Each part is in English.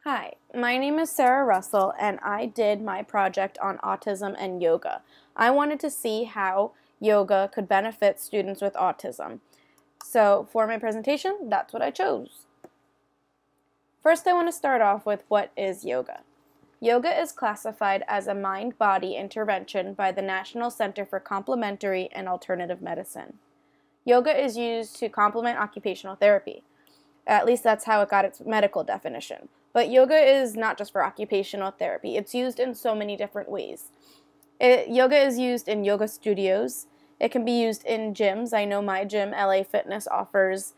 Hi, my name is Sarah Russell, and I did my project on autism and yoga. I wanted to see how yoga could benefit students with autism. So for my presentation, that's what I chose. First, I want to start off with what is yoga. Yoga is classified as a mind-body intervention by the National Center for Complementary and Alternative Medicine. Yoga is used to complement occupational therapy. At least that's how it got its medical definition. But yoga is not just for occupational therapy. It's used in so many different ways. Yoga is used in yoga studios. It can be used in gyms. I know my gym, LA Fitness, offers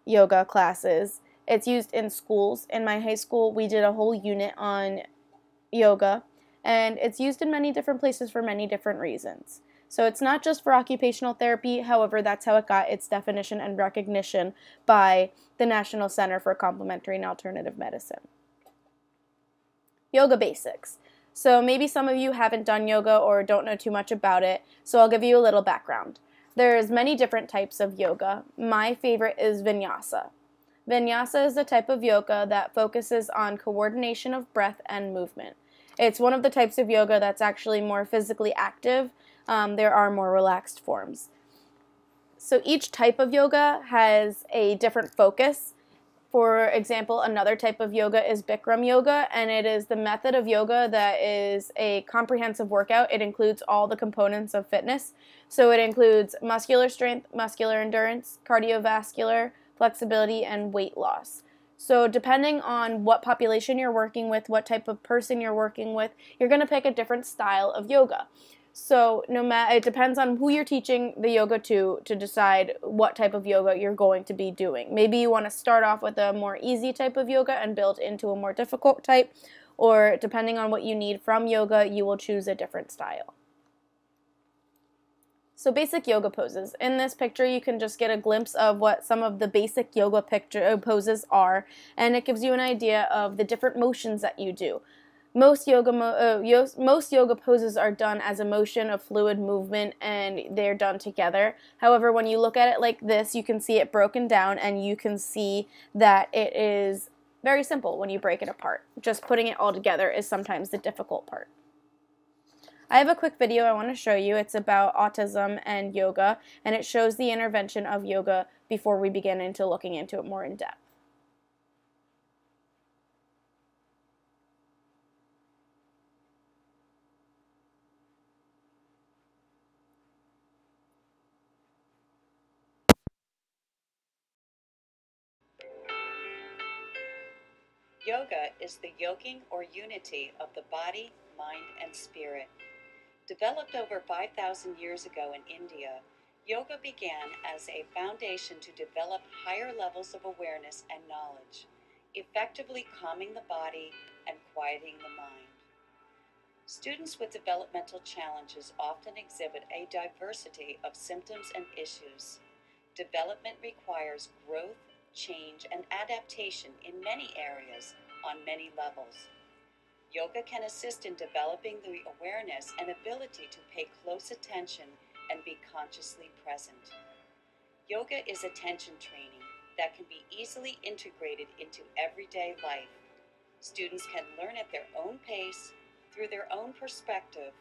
yoga classes. It's used in schools. In my high school, we did a whole unit on yoga, and it's used in many different places for many different reasons. So it's not just for occupational therapy, however, that's how it got its definition and recognition by the National Center for Complementary and Alternative Medicine. Yoga basics. So maybe some of you haven't done yoga or don't know too much about it, so I'll give you a little background. There's many different types of yoga. My favorite is vinyasa. Vinyasa is the type of yoga that focuses on coordination of breath and movement. It's one of the types of yoga that's actually more physically active. There are more relaxed forms. So each type of yoga has a different focus. For example, another type of yoga is Bikram yoga, and it is the method of yoga that is a comprehensive workout. It includes all the components of fitness. So it includes muscular strength, muscular endurance, cardiovascular, flexibility, and weight loss. So depending on what population you're working with, what type of person you're working with, you're going to pick a different style of yoga. So it depends on who you're teaching the yoga to decide what type of yoga you're going to be doing. Maybe you want to start off with a more easy type of yoga and build into a more difficult type, or depending on what you need from yoga, you will choose a different style. So basic yoga poses. In this picture, you can just get a glimpse of what some of the basic yoga poses are, and it gives you an idea of the different motions that you do. Most yoga poses are done as a motion of fluid movement, and they're done together. However, when you look at it like this, you can see it broken down, and you can see that it is very simple when you break it apart. Just putting it all together is sometimes the difficult part. I have a quick video I want to show you. It's about autism and yoga, and it shows the intervention of yoga before we begin into looking into it more in depth. Yoga is the yoking or unity of the body, mind, and spirit. Developed over 5,000 years ago in India, yoga began as a foundation to develop higher levels of awareness and knowledge, effectively calming the body and quieting the mind. Students with developmental challenges often exhibit a diversity of symptoms and issues. Development requires growth, change, and adaptation in many areas on many levels. Yoga can assist in developing the awareness and ability to pay close attention and be consciously present. Yoga is attention training that can be easily integrated into everyday life. Students can learn at their own pace, through their own perspective,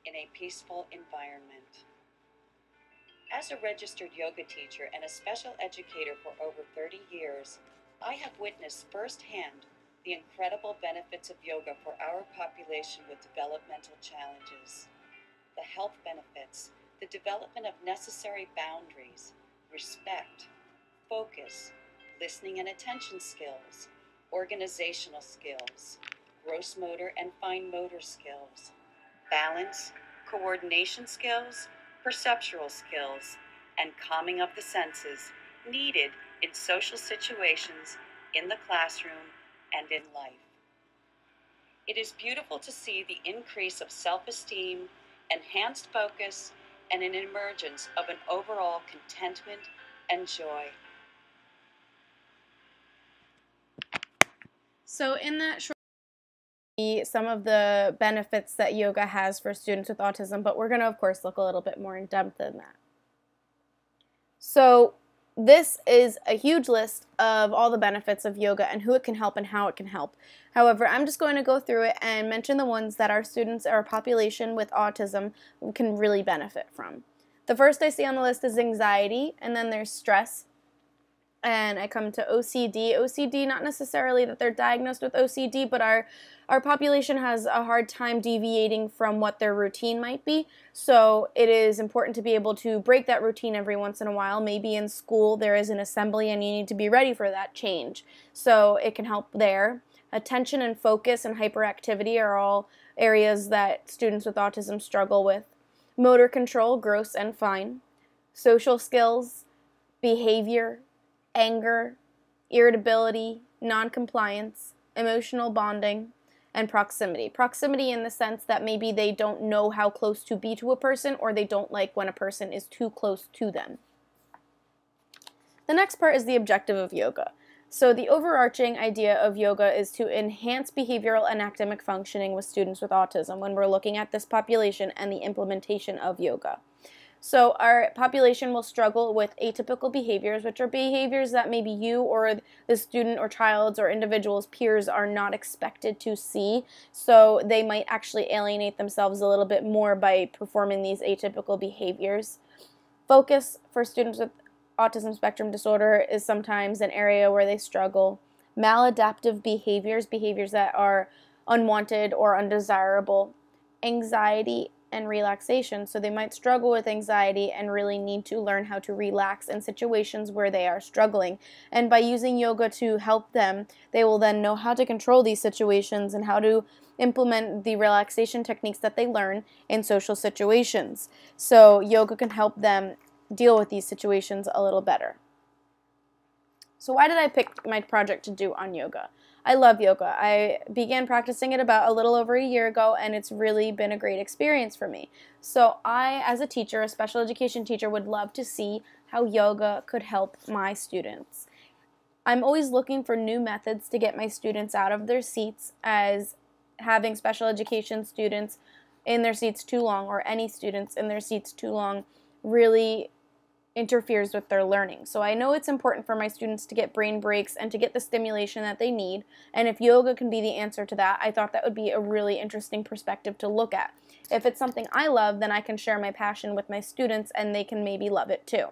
in a peaceful environment. As a registered yoga teacher and a special educator for over 30 years, I have witnessed firsthand the incredible benefits of yoga for our population with developmental challenges. The health benefits, the development of necessary boundaries, respect, focus, listening and attention skills, organizational skills, gross motor and fine motor skills, balance, coordination skills, perceptual skills, and calming of the senses needed in social situations, in the classroom, and in life. It is beautiful to see the increase of self-esteem, enhanced focus, and an emergence of an overall contentment and joy. So in that short some of the benefits that yoga has for students with autism, but we're going to, of course, look a little bit more in depth than that. So this is a huge list of all the benefits of yoga and who it can help and how it can help. However, I'm just going to go through it and mention the ones that our students or population with autism can really benefit from. The first I see on the list is anxiety, and then there's stress, and I come to OCD. OCD, not necessarily that they're diagnosed with OCD, but our population has a hard time deviating from what their routine might be. So it is important to be able to break that routine every once in a while. Maybe in school there is an assembly and you need to be ready for that change. So it can help there. Attention and focus and hyperactivity are all areas that students with autism struggle with. Motor control, gross and fine. Social skills, behavior, anger, irritability, noncompliance, emotional bonding, and proximity. Proximity in the sense that maybe they don't know how close to be to a person, or they don't like when a person is too close to them. The next part is the objective of yoga. So the overarching idea of yoga is to enhance behavioral and academic functioning with students with autism when we're looking at this population and the implementation of yoga. So our population will struggle with atypical behaviors, which are behaviors that maybe you or the student or child's or individual's peers are not expected to see. So they might actually alienate themselves a little bit more by performing these atypical behaviors. Focus for students with autism spectrum disorder is sometimes an area where they struggle. Maladaptive behaviors, behaviors that are unwanted or undesirable. Anxiety and relaxation. So they might struggle with anxiety and really need to learn how to relax in situations where they are struggling. And by using yoga to help them, they will then know how to control these situations and how to implement the relaxation techniques that they learn in social situations. So yoga can help them deal with these situations a little better. So why did I pick my project to do on yoga? I love yoga. I began practicing it about a little over a year ago, and it's really been a great experience for me. So I, as a teacher, a special education teacher, would love to see how yoga could help my students. I'm always looking for new methods to get my students out of their seats, as having special education students in their seats too long, or any students in their seats too long, really interferes with their learning. So I know it's important for my students to get brain breaks and to get the stimulation that they need, and if yoga can be the answer to that, I thought that would be a really interesting perspective to look at. If it's something I love, then I can share my passion with my students and they can maybe love it too.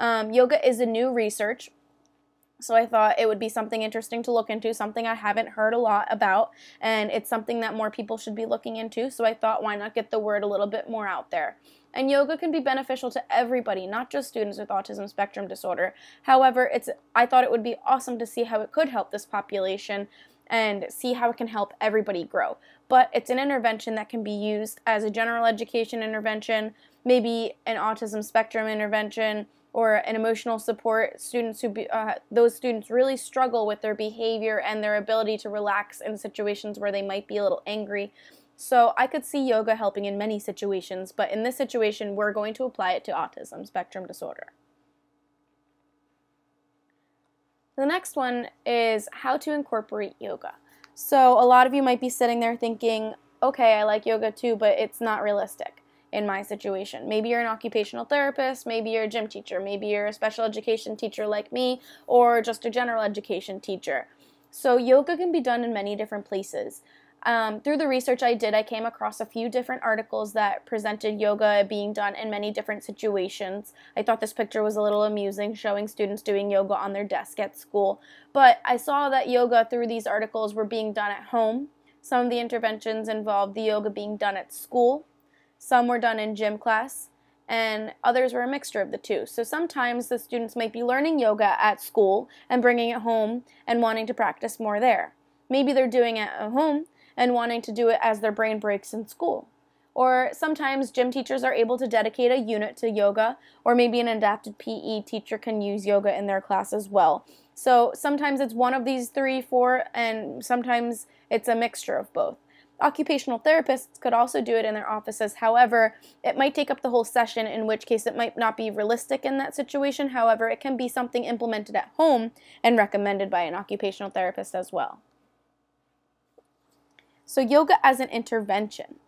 Yoga is a new research, so I thought it would be something interesting to look into, something I haven't heard a lot about, and it's something that more people should be looking into, so I thought, why not get the word a little bit more out there? And yoga can be beneficial to everybody, not just students with autism spectrum disorder. However, I thought it would be awesome to see how it could help this population and see how it can help everybody grow. But it's an intervention that can be used as a general education intervention, maybe an autism spectrum intervention, or an emotional support. Those students really struggle with their behavior and their ability to relax in situations where they might be a little angry. So I could see yoga helping in many situations, but in this situation, we're going to apply it to autism spectrum disorder. The next one is how to incorporate yoga. So a lot of you might be sitting there thinking, okay, I like yoga too, but it's not realistic in my situation. Maybe you're an occupational therapist, maybe you're a gym teacher, maybe you're a special education teacher like me, or just a general education teacher. So yoga can be done in many different places. Through the research I did, I came across a few different articles that presented yoga being done in many different situations. I thought this picture was a little amusing, showing students doing yoga on their desk at school. But I saw that yoga through these articles were being done at home. Some of the interventions involved the yoga being done at school. Some were done in gym class, and others were a mixture of the two. So sometimes the students might be learning yoga at school and bringing it home and wanting to practice more there. Maybe they're doing it at home and wanting to do it as their brain breaks in school. Or sometimes gym teachers are able to dedicate a unit to yoga, or maybe an adapted PE teacher can use yoga in their class as well. So sometimes it's one of these 3, 4, and sometimes it's a mixture of both. Occupational therapists could also do it in their offices. However, it might take up the whole session, in which case it might not be realistic in that situation. However, it can be something implemented at home and recommended by an occupational therapist as well. So yoga as an intervention.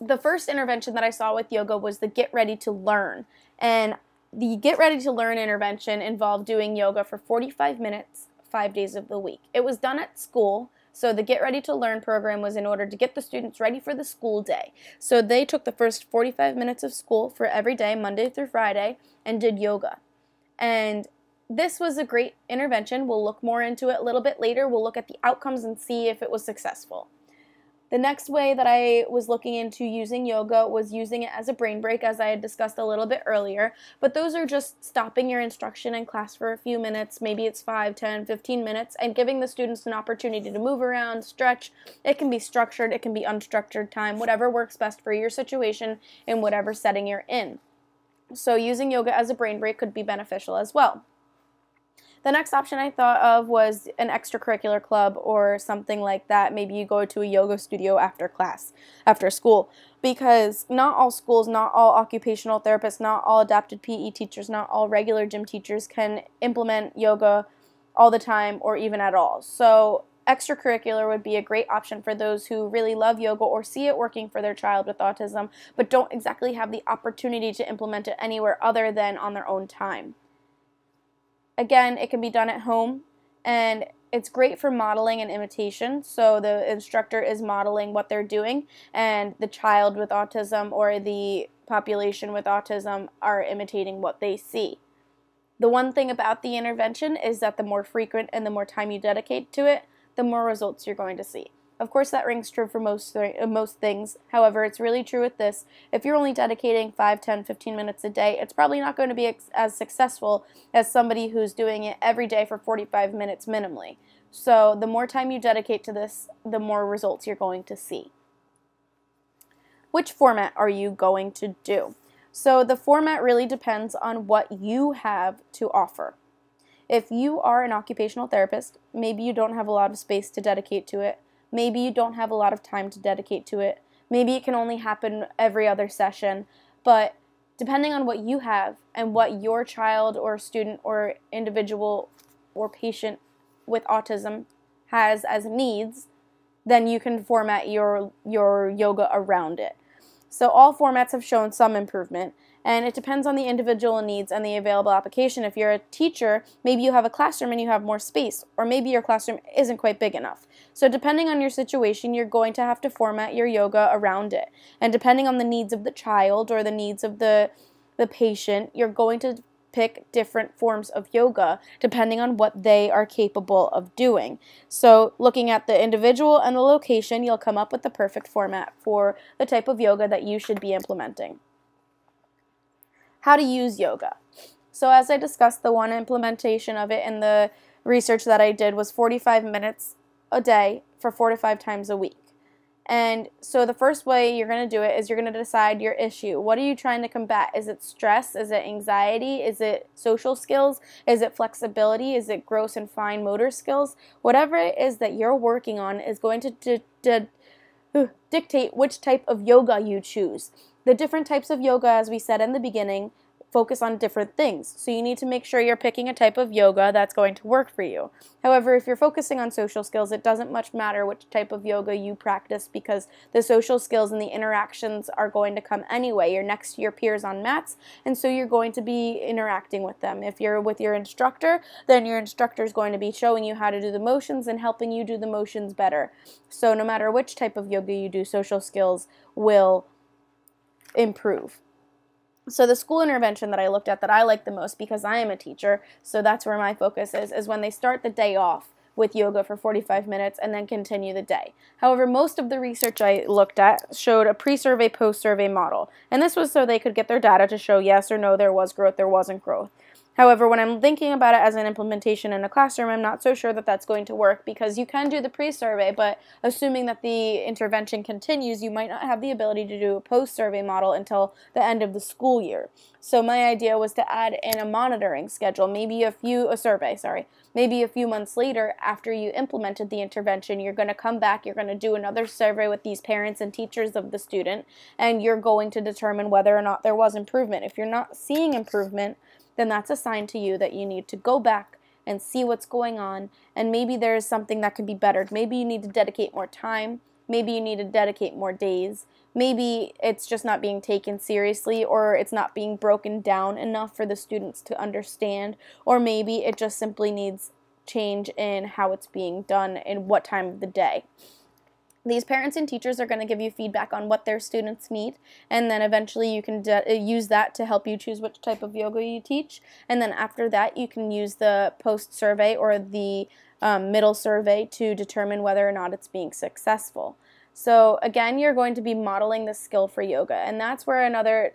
the first intervention that I saw with yoga was the Get Ready to Learn. And the Get Ready to Learn intervention involved doing yoga for 45 minutes, 5 days of the week. It was done at school. So the Get Ready to Learn program was in order to get the students ready for the school day. So they took the first 45 minutes of school for every day, Monday through Friday, and did yoga. And this was a great intervention. We'll look more into it a little bit later. We'll look at the outcomes and see if it was successful. The next way that I was looking into using yoga was using it as a brain break, as I had discussed a little bit earlier. But those are just stopping your instruction in class for a few minutes, maybe it's 5, 10, 15 minutes, and giving the students an opportunity to move around, stretch. It can be structured, it can be unstructured time, whatever works best for your situation in whatever setting you're in. So using yoga as a brain break could be beneficial as well. The next option I thought of was an extracurricular club or something like that. Maybe you go to a yoga studio after class, after school, because not all schools, not all occupational therapists, not all adapted PE teachers, not all regular gym teachers can implement yoga all the time or even at all. So extracurricular would be a great option for those who really love yoga or see it working for their child with autism, but don't exactly have the opportunity to implement it anywhere other than on their own time. Again, it can be done at home, and it's great for modeling and imitation. So the instructor is modeling what they're doing, and the child with autism or the population with autism are imitating what they see. The one thing about the intervention is that the more frequent and the more time you dedicate to it, the more results you're going to see. Of course, that rings true for most things. However, it's really true with this. If you're only dedicating 5, 10, 15 minutes a day, it's probably not going to be as successful as somebody who's doing it every day for 45 minutes minimally. So the more time you dedicate to this, the more results you're going to see. Which format are you going to do? So the format really depends on what you have to offer. If you are an occupational therapist, maybe you don't have a lot of space to dedicate to it. Maybe you don't have a lot of time to dedicate to it. Maybe it can only happen every other session. But depending on what you have and what your child or student or individual or patient with autism has as needs, then you can format your yoga around it. So all formats have shown some improvement, and it depends on the individual needs and the available application. If you're a teacher, maybe you have a classroom and you have more space, or maybe your classroom isn't quite big enough. So depending on your situation, you're going to have to format your yoga around it. And depending on the needs of the child or the needs of the patient, you're going to pick different forms of yoga depending on what they are capable of doing. So looking at the individual and the location, you'll come up with the perfect format for the type of yoga that you should be implementing. How to use yoga. So as I discussed, the one implementation of it in the research that I did was 45 minutes a day for 4 to 5 times a week. And so the first way you're going to do it is you're going to decide your issue. What are you trying to combat? Is it stress? Is it anxiety? Is it social skills? Is it flexibility? Is it gross and fine motor skills? Whatever it is that you're working on is going to dictate which type of yoga you choose. The different types of yoga, as we said in the beginning, focus on different things. So you need to make sure you're picking a type of yoga that's going to work for you. However, if you're focusing on social skills, it doesn't much matter which type of yoga you practice because the social skills and the interactions are going to come anyway. You're next to your peers on mats, and so you're going to be interacting with them. If you're with your instructor, then your instructor is going to be showing you how to do the motions and helping you do the motions better. So no matter which type of yoga you do, social skills will improve. So the school intervention that I looked at that I like the most, because I am a teacher, so that's where my focus is when they start the day off with yoga for 45 minutes and then continue the day. However, most of the research I looked at showed a pre-survey, post-survey model. And this was so they could get their data to show yes or no, there was growth, there wasn't growth. However, when I'm thinking about it as an implementation in a classroom, I'm not so sure that that's going to work because you can do the pre-survey, but assuming that the intervention continues, you might not have the ability to do a post-survey model until the end of the school year. So my idea was to add in a monitoring schedule, maybe a few months later after you implemented the intervention, you're going to come back, you're going to do another survey with these parents and teachers of the student, and you're going to determine whether or not there was improvement. If you're not seeing improvement, then that's a sign to you that you need to go back and see what's going on, and maybe there is something that can be bettered. Maybe you need to dedicate more time Maybe you need to dedicate more days. Maybe it's just not being taken seriously, or it's not being broken down enough for the students to understand, or maybe it just simply needs change in how it's being done and what time of the day. These parents and teachers are going to give you feedback on what their students need, and then eventually you can use that to help you choose which type of yoga you teach. And then after that, you can use the post survey or the middle survey to determine whether or not it's being successful. So again, you're going to be modeling the skill for yoga, and that's where another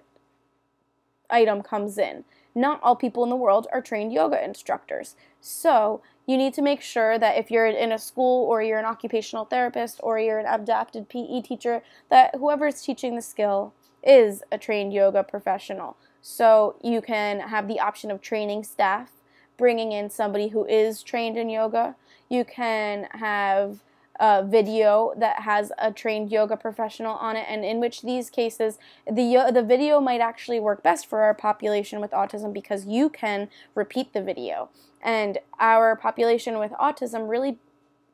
item comes in. Not all people in the world are trained yoga instructors. So you need to make sure that if you're in a school or you're an occupational therapist or you're an adapted PE teacher, that whoever is teaching the skill is a trained yoga professional. So you can have the option of training staff, bringing in somebody who is trained in yoga. You can have a video that has a trained yoga professional on it, and in which these cases the video might actually work best for our population with autism because you can repeat the video. And our population with autism really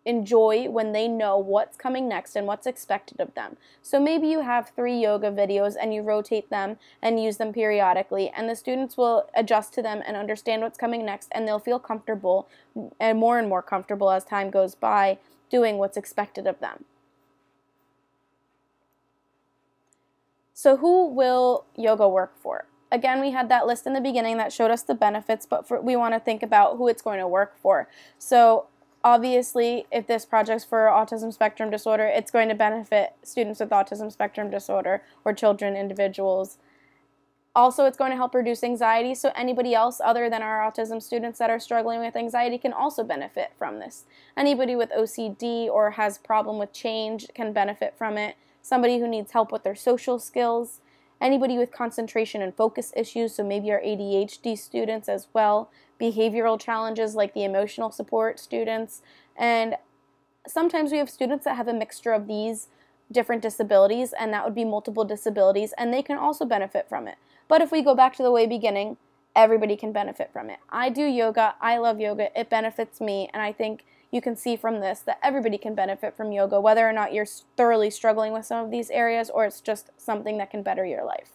enjoy when they know what's coming next and what's expected of them. So maybe you have 3 yoga videos and you rotate them and use them periodically, and the students will adjust to them and understand what's coming next, and they'll feel comfortable and more comfortable as time goes by doing what's expected of them. So who will yoga work for? Again, we had that list in the beginning that showed us the benefits, but we want to think about who it's going to work for. So obviously, if this project's for autism spectrum disorder, it's going to benefit students with autism spectrum disorder or children, individuals. Also, it's going to help reduce anxiety, so anybody else other than our autism students that are struggling with anxiety can also benefit from this. Anybody with OCD or has problem with change can benefit from it. Somebody who needs help with their social skills. Anybody with concentration and focus issues, so maybe our ADHD students as well. Behavioral challenges like the emotional support students. And sometimes we have students that have a mixture of these different disabilities, and that would be multiple disabilities, and they can also benefit from it. But if we go back to the way beginning, everybody can benefit from it. I do yoga, I love yoga, it benefits me, and I think you can see from this that everybody can benefit from yoga, whether or not you're thoroughly struggling with some of these areas or it's just something that can better your life.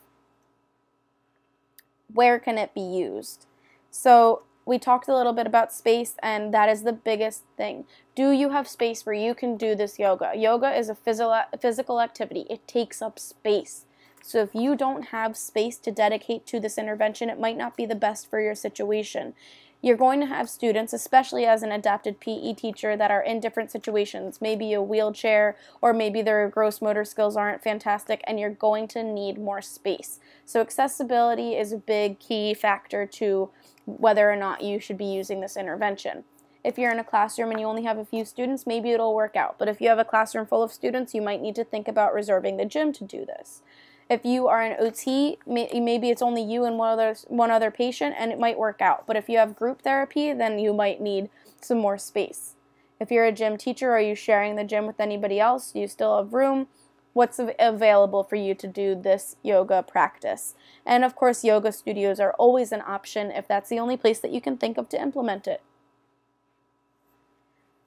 Where can it be used? So we talked a little bit about space, and that is the biggest thing. Do you have space where you can do this yoga? Yoga is a physical activity. It takes up space. So if you don't have space to dedicate to this intervention, it might not be the best for your situation. You're going to have students, especially as an adapted PE teacher, that are in different situations, maybe a wheelchair, or maybe their gross motor skills aren't fantastic, and you're going to need more space. So accessibility is a big key factor to whether or not you should be using this intervention. If you're in a classroom and you only have a few students, maybe it'll work out. But if you have a classroom full of students, you might need to think about reserving the gym to do this. If you are an OT, maybe it's only you and one other patient, and it might work out. But if you have group therapy, then you might need some more space. If you're a gym teacher, are you sharing the gym with anybody else? Do you still have room? What's available for you to do this yoga practice? And of course, yoga studios are always an option if that's the only place that you can think of to implement it.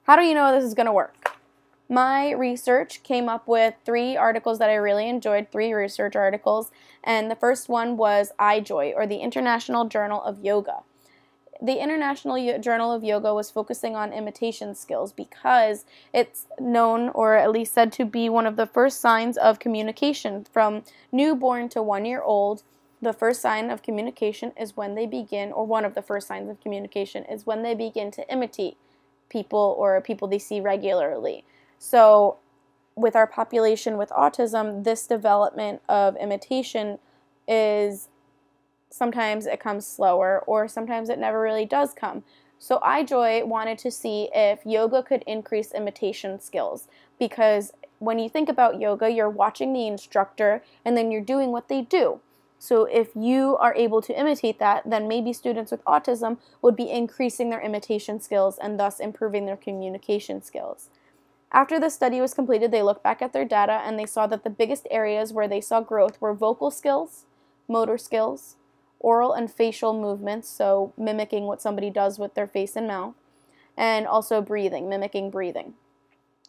How do you know this is going to work? My research came up with 3 articles that I really enjoyed, 3 research articles, and the first one was iJoy, or the International Journal of Yoga. The International Journal of Yoga was focusing on imitation skills because it's known, or at least said to be, one of the first signs of communication. From newborn to 1-year-old, the first sign of communication is when they begin, or one of the first signs of communication is when they begin to imitate people or people they see regularly. So with our population with autism, this development of imitation is sometimes it comes slower, or sometimes it never really does come. So iJoy wanted to see if yoga could increase imitation skills, because when you think about yoga, you're watching the instructor and then you're doing what they do. So if you are able to imitate that, then maybe students with autism would be increasing their imitation skills and thus improving their communication skills. After the study was completed, they looked back at their data and they saw that the biggest areas where they saw growth were vocal skills, motor skills, oral and facial movements, so mimicking what somebody does with their face and mouth, and also breathing, mimicking breathing.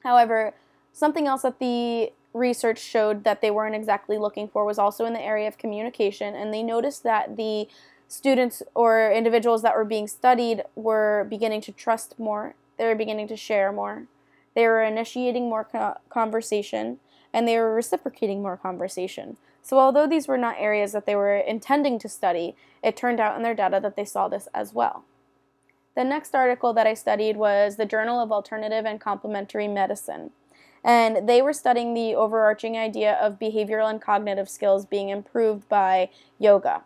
However, Something else that the research showed that they weren't exactly looking for was also in the area of communication, and they noticed that the students or individuals that were being studied were beginning to trust more, they were beginning to share more, they were initiating more conversation, and they were reciprocating more conversation. So although these were not areas that they were intending to study, it turned out in their data that they saw this as well. The next article that I studied was the Journal of Alternative and Complementary Medicine. And they were studying the overarching idea of behavioral and cognitive skills being improved by yoga.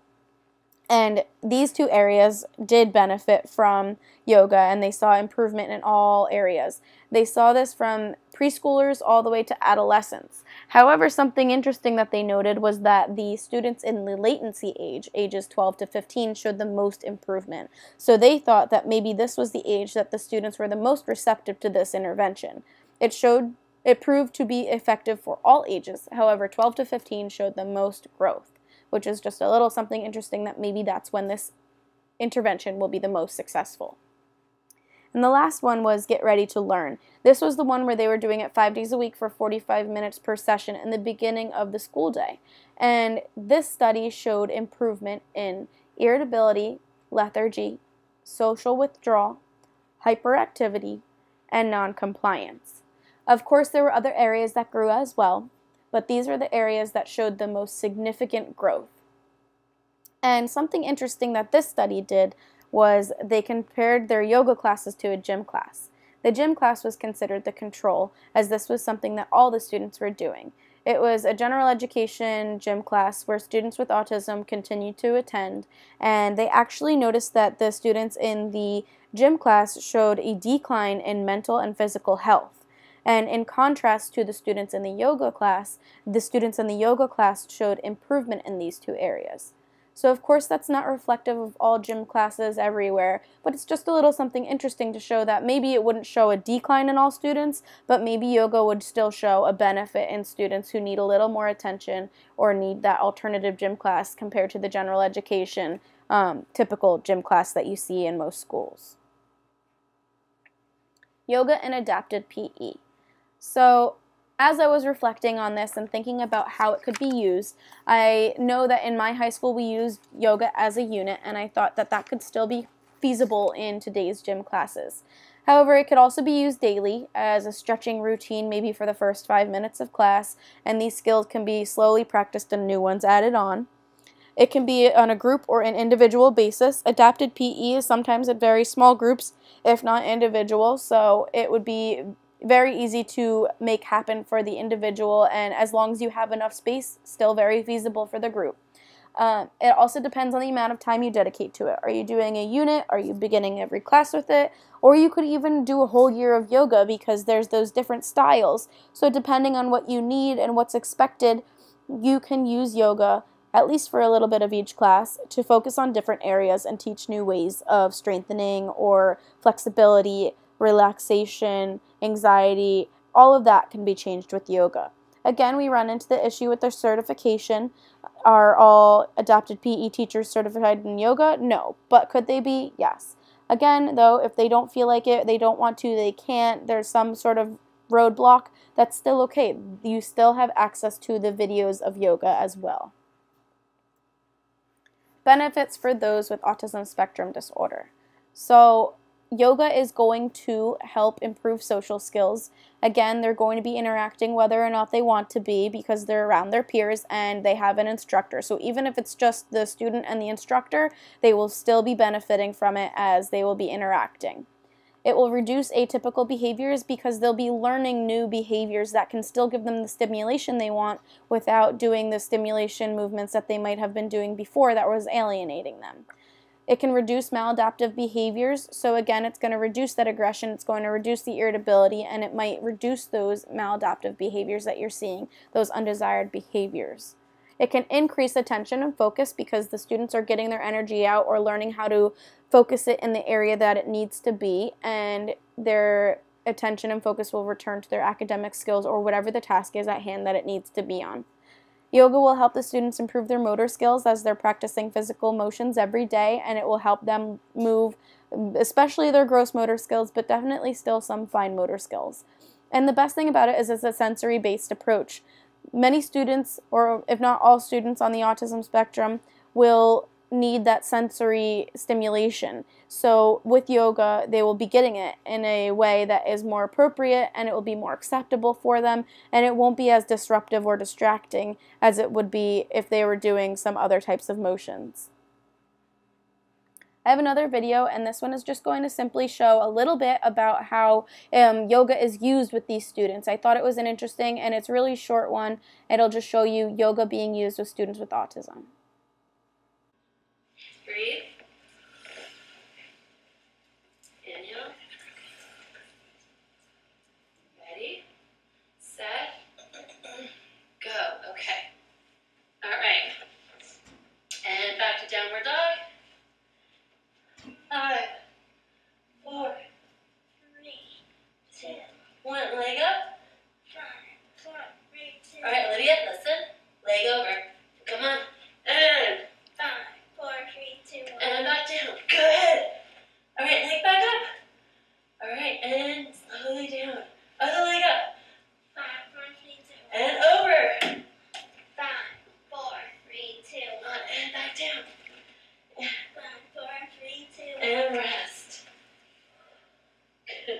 And these two areas did benefit from yoga, and they saw improvement in all areas. They saw this from preschoolers all the way to adolescents. However, something interesting that they noted was that the students in the latency age, ages 12 to 15, showed the most improvement. So they thought that maybe this was the age that the students were the most receptive to this intervention. It proved to be effective for all ages. However, 12 to 15 showed the most growth, which is just a little something interesting that maybe that's when this intervention will be the most successful. And the last one was Get Ready to Learn. This was the one where they were doing it 5 days a week for 45 minutes per session in the beginning of the school day. And this study showed improvement in irritability, lethargy, social withdrawal, hyperactivity, and noncompliance. Of course, there were other areas that grew as well, but these are the areas that showed the most significant growth. And something interesting that this study did was they compared their yoga classes to a gym class. The gym class was considered the control, as this was something that all the students were doing. It was a general education gym class where students with autism continued to attend, and they actually noticed that the students in the gym class showed a decline in mental and physical health. And in contrast to the students in the yoga class showed improvement in these two areas. So of course that's not reflective of all gym classes everywhere, but it's just a little something interesting to show that maybe it wouldn't show a decline in all students, but maybe yoga would still show a benefit in students who need a little more attention or need that alternative gym class compared to the general education typical gym class that you see in most schools. Yoga and adapted PE. So as I was reflecting on this and thinking about how it could be used, I know that in my high school we used yoga as a unit, and I thought that that could still be feasible in today's gym classes. However, it could also be used daily as a stretching routine, maybe for the first 5 minutes of class, and these skills can be slowly practiced and new ones added on. It can be on a group or an individual basis. Adapted PE is sometimes at very small groups, if not individual, so it would be very easy to make happen for the individual, and as long as you have enough space, still very feasible for the group. It also depends on the amount of time you dedicate to it. Are you doing a unit? Are you beginning every class with it? Or you could even do a whole year of yoga, because there's those different styles. So depending on what you need and what's expected, you can use yoga, at least for a little bit of each class, to focus on different areas and teach new ways of strengthening or flexibility, relaxation, anxiety. All of that can be changed with yoga. Again, we run into the issue with their certification. Are all adapted PE teachers certified in yoga? No. But could they be? Yes. Again, though, if they don't feel like it, they don't want to, they can't, there's some sort of roadblock, that's still okay. You still have access to the videos of yoga as well. Benefits for those with autism spectrum disorder. So yoga is going to help improve social skills. Again, they're going to be interacting whether or not they want to be, because they're around their peers and they have an instructor. So even if it's just the student and the instructor, they will still be benefiting from it as they will be interacting. It will reduce atypical behaviors because they'll be learning new behaviors that can still give them the stimulation they want without doing the stimulation movements that they might have been doing before that was alienating them. It can reduce maladaptive behaviors, so again, it's going to reduce that aggression, it's going to reduce the irritability, and it might reduce those maladaptive behaviors that you're seeing, those undesired behaviors. It can increase attention and focus because the students are getting their energy out or learning how to focus it in the area that it needs to be, and their attention and focus will return to their academic skills or whatever the task is at hand that it needs to be on. Yoga will help the students improve their motor skills as they're practicing physical motions every day, and it will help them move, especially their gross motor skills, but definitely still some fine motor skills. And the best thing about it is it's a sensory-based approach. Many students, or if not all students on the autism spectrum, will need that sensory stimulation. So with yoga, they will be getting it in a way that is more appropriate, and it will be more acceptable for them, and it won't be as disruptive or distracting as it would be if they were doing some other types of motions. I have another video, and this one is just going to simply show a little bit about how yoga is used with these students. I thought it was an interesting, and it's a really short one. It'll just show you yoga being used with students with autism. Breathe. Inhale. Ready, set, go. Okay. All right. And back to downward dog. 5, 4, 3, 2, 1. Leg up. 5, 4, 3, 2. All right, Lydia, listen. Leg over. Come on. And 5, 4, 3, 2, 1. And back down. Good. All right, leg back up. All right, and slowly down. Other leg up. 5, 4, 3, 2. And over. 5, 4, 3, 2, 1. And back down. 5, 4, 3, 2. And rest. Good.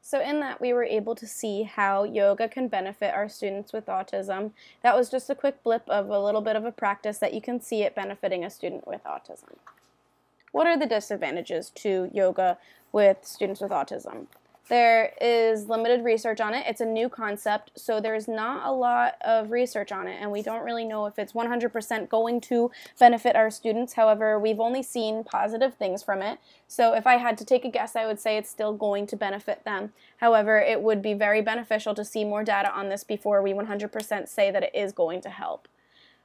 So in that, we were able to see how yoga can benefit our students with autism. That was just a quick blip of a little bit of a practice that you can see it benefiting a student with autism. What are the disadvantages to yoga with students with autism? There is limited research on it. It's a new concept, so there's not a lot of research on it, and we don't really know if it's 100% going to benefit our students. However, we've only seen positive things from it, so if I had to take a guess, I would say it's still going to benefit them. However, it would be very beneficial to see more data on this before we 100% say that it is going to help.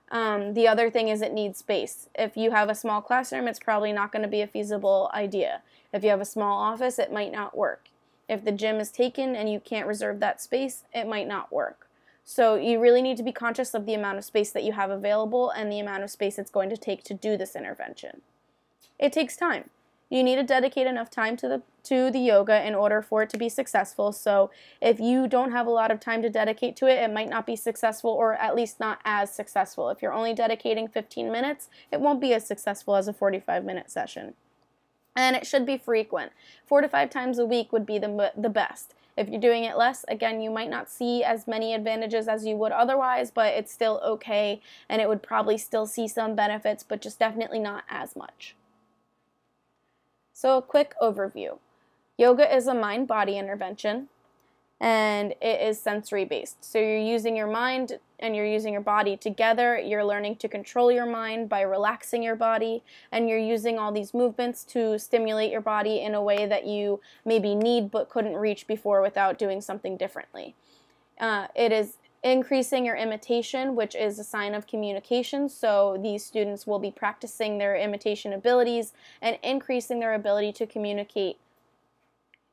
The other thing is it needs space. If you have a small classroom, it's probably not going to be a feasible idea. If you have a small office, it might not work. If the gym is taken and you can't reserve that space, it might not work. So you really need to be conscious of the amount of space that you have available and the amount of space it's going to take to do this intervention. It takes time. You need to dedicate enough time to the yoga in order for it to be successful. So if you don't have a lot of time to dedicate to it, it might not be successful, or at least not as successful. If you're only dedicating 15 minutes, it won't be as successful as a 45-minute session. And it should be frequent. 4 to 5 times a week would be the best. If you're doing it less, again, you might not see as many advantages as you would otherwise, but it's still okay, and it would probably still see some benefits, but just definitely not as much. So a quick overview. Yoga is a mind-body intervention, and it is sensory-based. So you're using your mind and you're using your body together. You're learning to control your mind by relaxing your body, and you're using all these movements to stimulate your body in a way that you maybe need but couldn't reach before without doing something differently. It is increasing your imitation, which is a sign of communication. So these students will be practicing their imitation abilities and increasing their ability to communicate.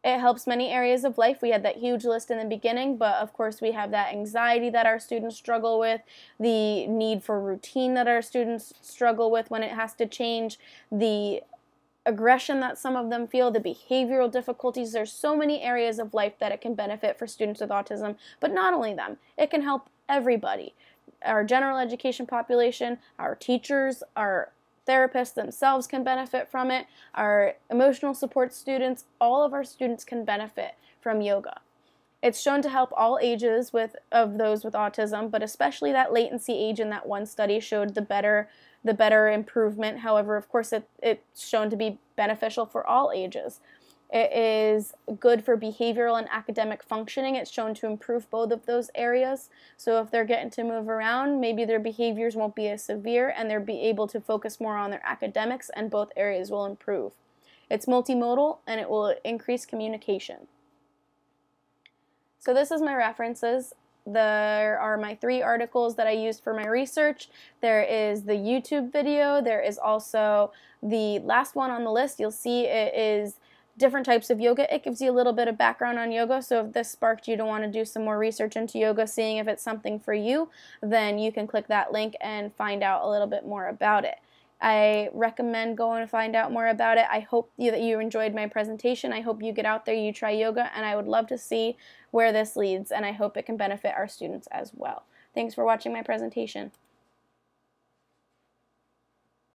It helps many areas of life. We had that huge list in the beginning, but of course we have that anxiety that our students struggle with, the need for routine that our students struggle with when it has to change, the aggression that some of them feel, the behavioral difficulties. There's so many areas of life that it can benefit for students with autism, but not only them. It can help everybody. Our general education population, our teachers, our therapists themselves can benefit from it. Our emotional support students, all of our students can benefit from yoga. It's shown to help all ages of those with autism, but especially that latency age in that one study showed the better improvement. However, of course, it's shown to be beneficial for all ages. It is good for behavioral and academic functioning. It's shown to improve both of those areas. So if they're getting to move around, maybe their behaviors won't be as severe and they'll be able to focus more on their academics, and both areas will improve. It's multimodal and it will increase communication. So this is my references. There are my 3 articles that I used for my research. There is the YouTube video. There is also the last one on the list. You'll see it is different types of yoga. It gives you a little bit of background on yoga, so if this sparked you to want to do some more research into yoga, seeing if it's something for you, then you can click that link and find out a little bit more about it. I recommend going to find out more about it. I hope that you enjoyed my presentation. I hope you get out there, you try yoga, and I would love to see where this leads, and I hope it can benefit our students as well. Thanks for watching my presentation.